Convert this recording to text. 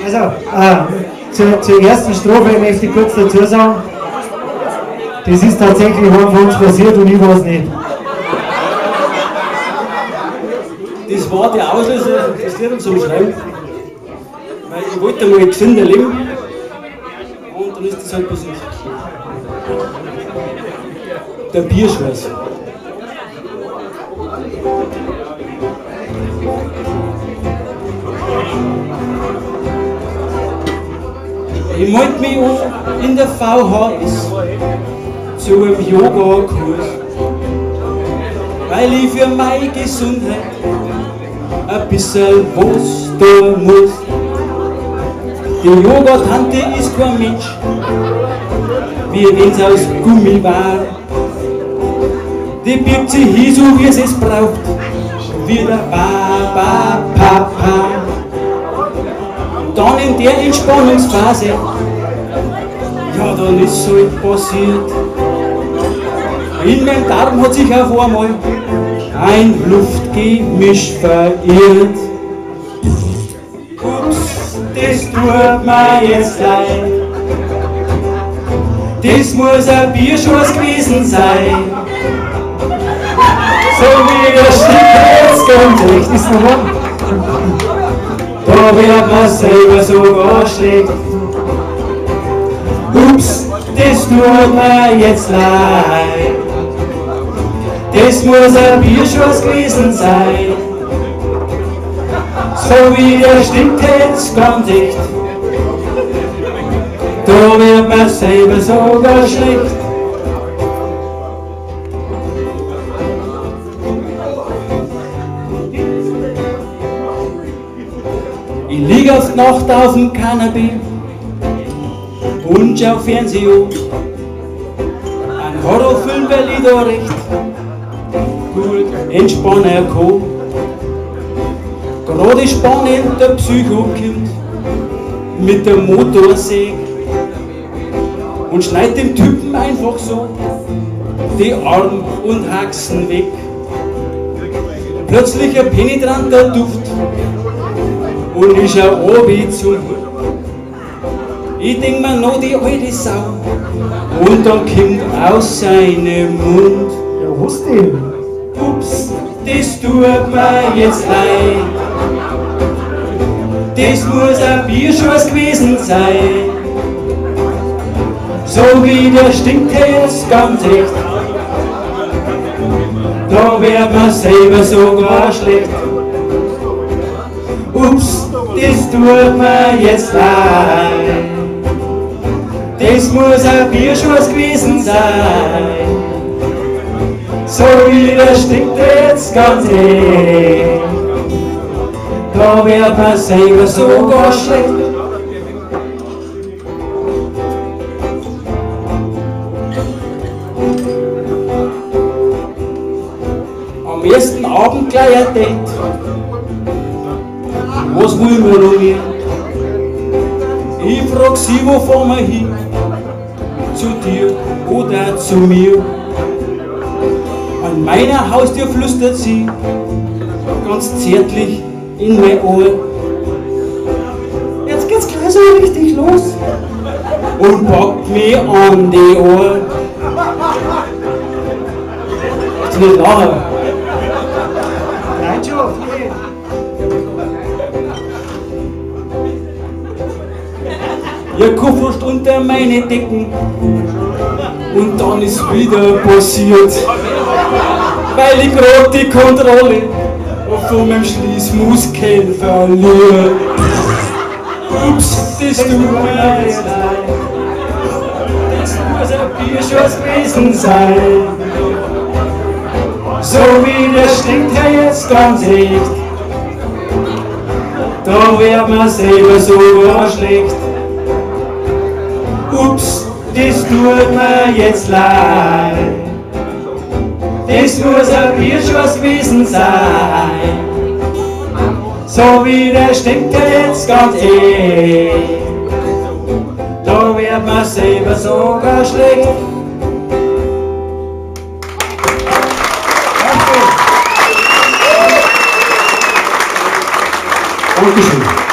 Also, zur ersten Strophe möchte ich kurz dazu sagen, das ist tatsächlich einem von uns passiert und ich weiß nicht. Das war der Auslöser, das Lied zum Schreiben. Weil ich wollte mal gesünder leben und dann ist das halt passiert. Der Bierschweiß. Ich melde mich an in der VHS zu einem Yoga-Kurs, weil ich für meine Gesundheit ein bisschen was tun muss. Die Yoga-Tante ist kein Mensch, wie wenn's aus Gummi war. Die biegt sich hin, so wie es braucht, wie der Papa. Dann in der Entspannungsphase, ja, dann ist so etwas passiert. In meinem Darm hat sich auf einmal ein Luftgemisch verirrt. Ups, das tut mir jetzt leid. Das muss ein Bierschuss gewesen sein. So wie der Stück jetzt kommt, recht ist noch an. Da wird man selber sogar schlecht. Ups, das tut mir jetzt leid. Das muss ein Bierschuss gewesen sein. So wie der stinkt jetzt ganz echt. Da wird man selber sogar schlecht. Ich lieg auf Nacht auf dem Kanapee und schau Fernsehen. Ein Horrorfilm, weil ich da recht gut entspannen kann. Gerade spannend der Psycho kommt mit der Motorsäge und schneidet dem Typen einfach so die Arme und Haxen weg. Plötzlich ein penetranter Duft und ich schau runter zum Hut. Ich denk mir noch die alte Sau und dann kommt aus seinem Mund: Ja, was denn? Ups, das tut mir jetzt leid. Das muss ein Bierschuss gewesen sein. So wie der stinkt jetzt ganz echt. Da wird man selber sogar schlecht. Ups, das tut mir jetzt leid. Das muss ein Bierschuss gewesen sein. So wie der stinkt jetzt ganz echt. Da wird man selber sogar schlecht. Am ersten Abend gleich ein Date. Was wollen wir noch mehr? Ich frag sie, wo fahren wir hin? Zu dir oder zu mir? An meiner Haustür flüstert sie ganz zärtlich in mein Ohr: Jetzt geht's gleich so richtig los. Und packt mich an die Ohren. Kannst du nicht lachen? Leidenschaft, Ihr kupferst unter meine Decken und dann ist wieder passiert, weil ich grad die Kontrolle von meinem Schließmuskel verliere. Ups, das tut mir jetzt leid. Das muss ein Bierschuss gewesen sein. So wie der stinkt er jetzt ganz echt. Da wird man selber sogar schlecht. Ups, das tut mir jetzt leid. Das muss ein Bierschuss gewesen sein. So wie der stinkt er jetzt ganz echt. Da wird man selber sogar schlecht. Dankeschön.